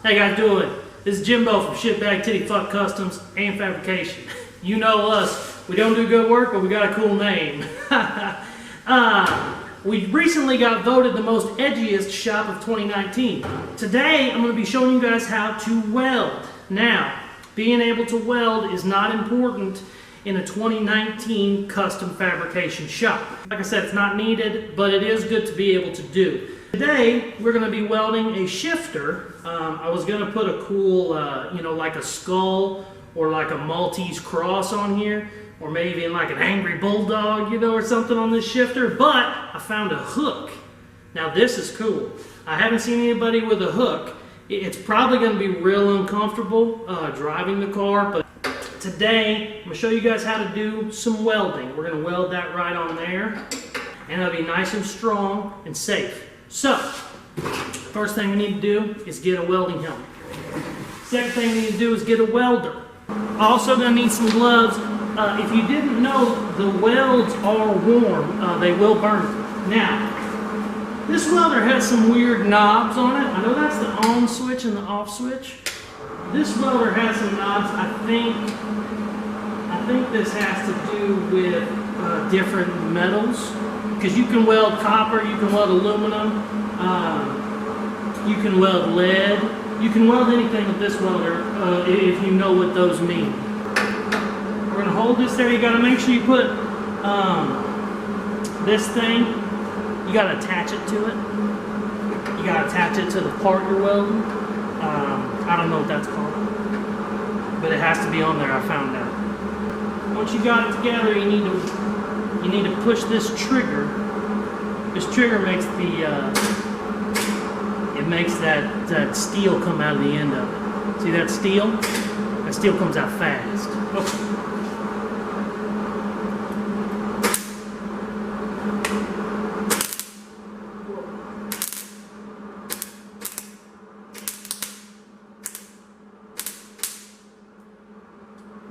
How you guys doing? This is Jimbo from SHITBAGTITTYFUCK Customs and Fabrication. You know us. We don't do good work, but we got a cool name. We recently got voted the most edgiest shop of 2019. Today, I'm going to be showing you guys how to weld. Now, being able to weld is not important in a 2019 custom fabrication shop. Like I said, it's not needed, but it is good to be able to do. Today, we're going to be welding a shifter. I was going to put a cool, like a skull or like a Maltese cross on here, or maybe in like an angry bulldog, or something on this shifter, but I found a hook. Now this is cool. I haven't seen anybody with a hook. It's probably going to be real uncomfortable driving the car, but today I'm going to show you guys how to do some welding. We're going to weld that right on there, and it'll be nice and strong and safe. So, first thing we need to do is get a welding helmet. Second thing we need to do is get a welder. Also going to need some gloves. If you didn't know, the welds are warm. They will burn. Now, this welder has some weird knobs on it. I know that's the on switch and the off switch. This welder has some knobs. I think this has to do with different metals. Because you can weld copper, you can weld aluminum, you can weld lead, you can weld anything with this welder if you know what those mean. We're going to hold this there. You got to make sure you put this thing, you got to attach it to it. You got to attach it to the part you're welding. I don't know what that's called, but it has to be on there. I found out. Once you got it together, you need to push this trigger. This trigger makes that steel come out of the end of it. See that steel? That steel comes out fast. Okay.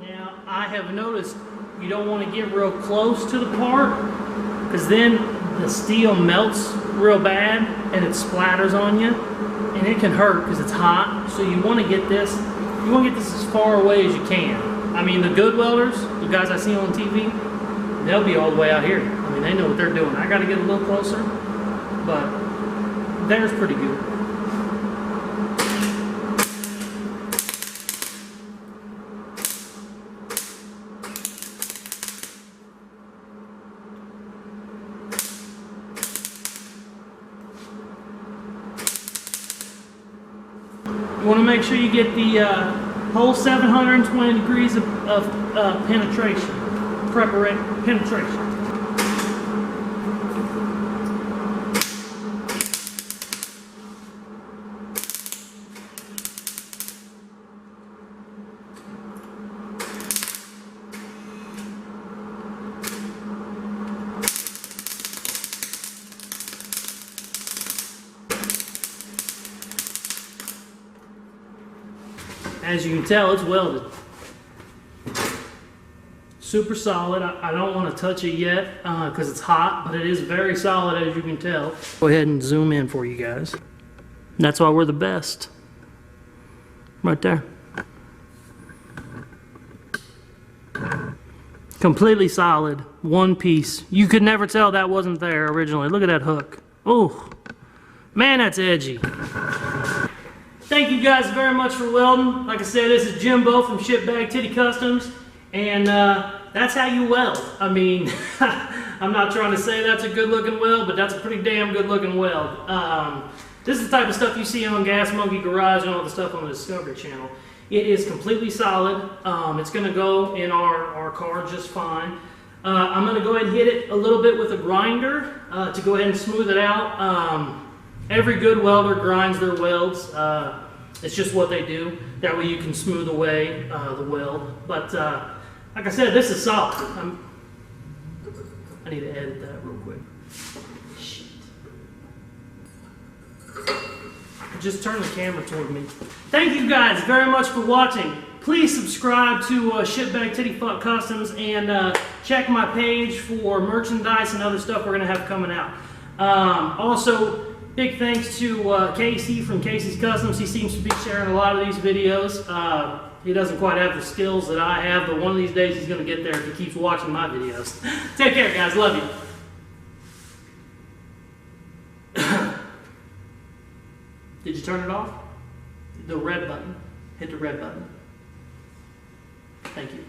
Now, I have noticed you don't want to get real close to the part, because then the steel melts real bad and it splatters on you, and it can hurt because it's hot. So you want to get this as far away as you can. I mean, the good welders, the guys I see on TV, they'll be all the way out here. I mean, they know what they're doing. I got to get a little closer, but theirs pretty good. You want to make sure you get the whole 720 degrees of penetration. As you can tell, it's welded. Super solid. I don't want to touch it yet because it's hot, but it is very solid, as you can tell. Go ahead and zoom in for you guys. That's why we're the best. Right there. Completely solid. One piece. You could never tell that wasn't there originally. Look at that hook. Oh, man, that's edgy. Thank you guys very much for welding. Like I said, this is Jimbo from SHITBAGTITTY Customs, and that's how you weld. I mean, I'm not trying to say that's a good looking weld, but that's a pretty damn good looking weld. This is the type of stuff you see on Gas Monkey Garage and all the stuff on the Discovery Channel. It is completely solid. It's going to go in our car just fine. I'm going to go ahead and hit it a little bit with a grinder to go ahead and smooth it out. Every good welder grinds their welds. It's just what they do. That way you can smooth away the weld. But like I said, this is solid. I need to edit that real quick. Shit. Just turn the camera toward me. Thank you guys very much for watching. Please subscribe to SHITBAGTITTYFUCK Customs and check my page for merchandise and other stuff we're going to have coming out. Also, Big thanks to Casey from Casey's Customs. He seems to be sharing a lot of these videos. He doesn't quite have the skills that I have, but one of these days he's going to get there if he keeps watching my videos. Take care, guys. Love you. Did you turn it off? The red button. Hit the red button. Thank you.